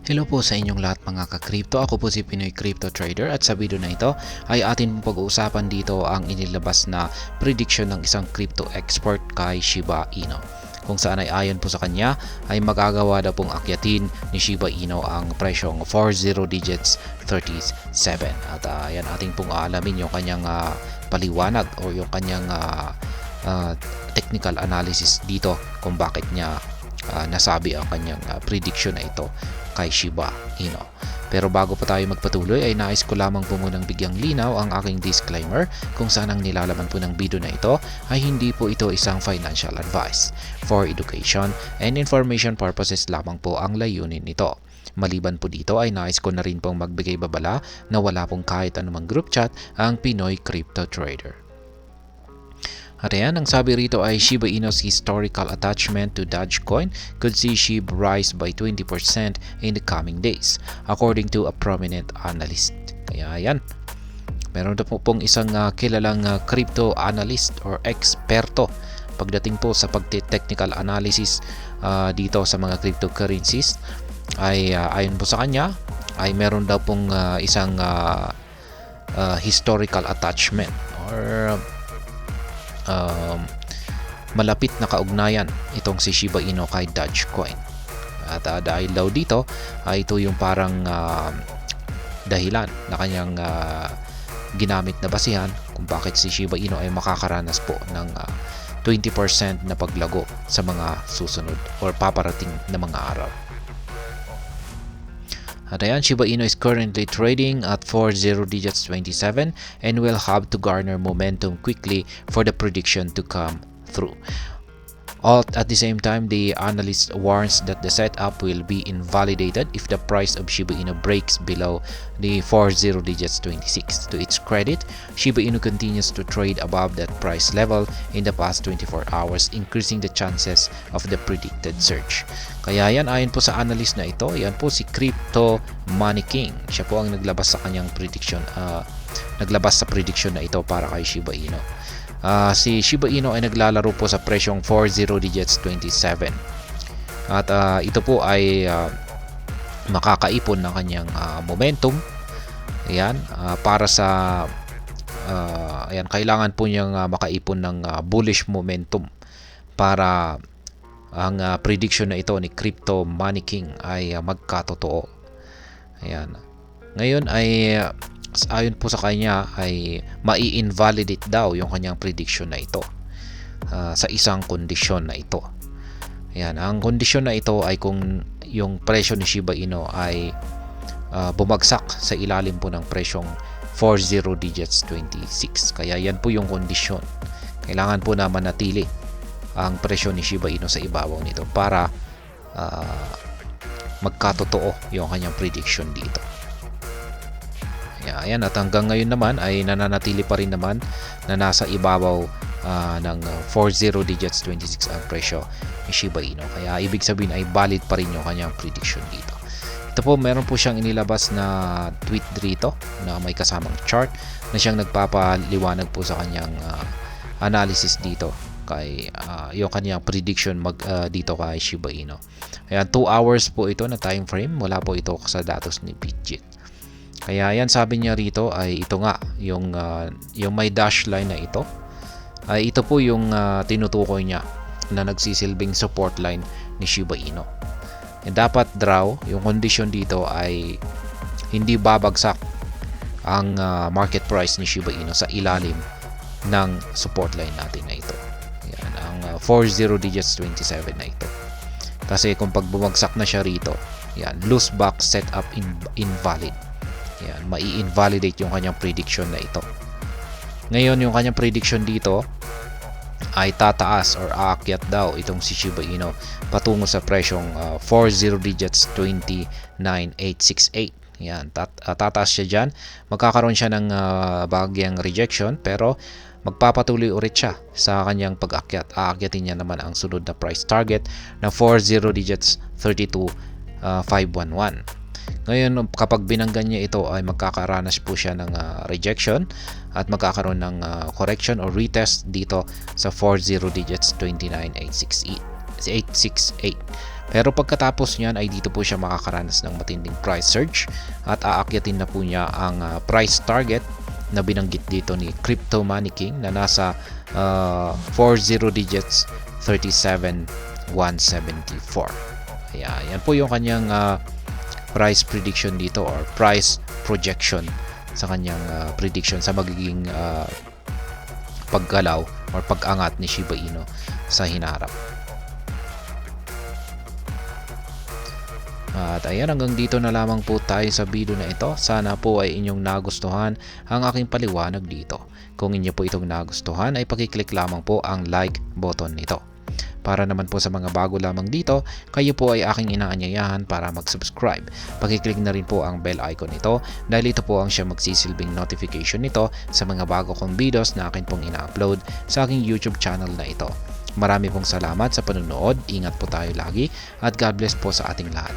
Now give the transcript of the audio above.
Hello po sa inyong lahat mga ka-crypto. Ako po si Pinoy Crypto Trader at sa video na ito ay atin pag-uusapan dito ang inilabas na prediction ng isang crypto expert kay Shiba Inu. Kung saan ay ayon po sa kanya ay magagawa daw pong akyatin ni Shiba Inu ang presyong 40 digits 37. At yan ating pong alamin yung kanyang paliwanag o yung kanyang technical analysis dito kung bakit niya nasabi ang kanyang prediction na ito kay Shiba Inu. Pero bago pa tayo magpatuloy ay nais ko lamang po munang bigyang linaw ang aking disclaimer kung saan ang nilalaman po ng video na ito ay hindi po ito isang financial advice. For education and information purposes lamang po ang layunin nito. Maliban po dito ay nais ko na rin pong magbigay babala na wala pong kahit anumang group chat ang Pinoy Crypto Trader. At ayan, ang sabi rito ay Shiba Inu's historical attachment to Dogecoin could see SHIB rise by 20% in the coming days, according to a prominent analyst. Kaya ayan, meron na po pong isang kilalang crypto analyst or eksperto pagdating po sa pagte-technical analysis dito sa mga cryptocurrencies ay ayon po sa kanya ay meron daw pong isang historical attachment or malapit na kaugnayan itong si Shiba Inu kay Dogecoin. At dahil daw dito ay ito yung parang dahilan na kanyang ginamit na basihan kung bakit si Shiba Inu ay makakaranas po ng 20% na paglago sa mga susunod or paparating na mga araw. At ayan, Shiba Inu is currently trading at 40 digits 27 and will have to garner momentum quickly for the prediction to come through. At the same time, the analyst warns that the setup will be invalidated if the price of Shiba Inu breaks below the 40 digits 26. To its credit, Shiba Inu continues to trade above that price level in the past 24 hours, increasing the chances of the predicted surge. Kaya yan, ayon po sa analyst na ito, yan po si Crypto Money King. Siya po ang naglabas sa kanyang prediction, naglabas sa prediction na ito para kay Shiba Inu. Si Shiba Inu ay naglalaro po sa presyong 40 digits 27. At ito po ay makakaipon ng kanyang momentum. Ayan, para sa ayan, kailangan po niyang makaipon ng bullish momentum para ang prediction na ito ni Crypto Money King ay magkatotoo. Ayan. Ngayon ay ayon po sa kanya ay mai-invalidate daw yung kanyang prediction na ito sa isang kondisyon na ito. Ayan, ang kondisyon na ito ay kung yung presyo ni Shiba Inu ay bumagsak sa ilalim po ng presyong 40 digits 26. Kaya yan po yung kondisyon. Kailangan po na manatili ang presyo ni Shiba Inu sa ibabaw nito para magkatotoo yung kanyang prediction dito. Ayan, at hanggang ngayon naman ay nananatili pa rin naman na nasa ibabaw ng 40 digits 26 ang presyo ni Shiba Inu. Kaya ibig sabihin ay valid pa rin yung kanyang prediction dito. Ito po, meron po siyang inilabas na tweet dito na may kasamang chart na siyang nagpapaliwanag po sa kanyang analysis dito kay yung kanyang prediction dito kay Shiba Inu. Ayan, 2 hours po ito na time frame, wala po ito sa datos ni Bitget. Kaya yan, sabi niya rito ay ito nga yung may dash line na ito ay ito po yung tinutukoy niya na nagsisilbing support line ni Shiba Inu. And dapat draw yung condition dito ay hindi babagsak ang market price ni Shiba Inu sa ilalim ng support line natin na ito. Yan, ang 40 digits 27 na ito. Kasi kung pag bumagsak na siya rito, yan, loose back setup invalid. Yan, mai-invalidate yung kanyang prediction na ito. Ngayon, yung kanyang prediction dito ay tataas or aakyat daw itong si Shiba Inu patungo sa presyong 40 digits 29868. Yan, tataas siya dyan. Magkakaroon siya ng bagyang rejection pero magpapatuloy ulit siya sa kanyang pag-akyat. Aakyatin niya naman ang sunod na price target na 40 digits 32511. Ngayon, kapag binanggan niya ito ay magkakaranas po siya ng rejection at magkakaroon ng correction or retest dito sa 40 digits 29868. Pero pagkatapos niyan ay dito po siya makakaranas ng matinding price surge at aakyatin na po niya ang price target na binanggit dito ni Crypto Money King na nasa 40 digits 37,174. Yan po yung kanyang price prediction dito or price projection sa kanyang prediction sa magiging paggalaw or pag-angat ni Shiba Inu sa hinaharap. At ayan, hanggang dito na lamang po tayo sa video na ito. Sana po ay inyong nagustuhan ang aking paliwanag dito. Kung inyo po itong nagustuhan ay pakiclick lamang po ang like button nito. Para naman po sa mga bago lamang dito, kayo po ay aking inaanyayahan para mag-subscribe. Pakiclick na rin po ang bell icon nito dahil ito po ang siya magsisilbing notification nito sa mga bago kong videos na akin pong ina-upload sa aking YouTube channel na ito. Marami pong salamat sa panonood, ingat po tayo lagi at God bless po sa ating lahat.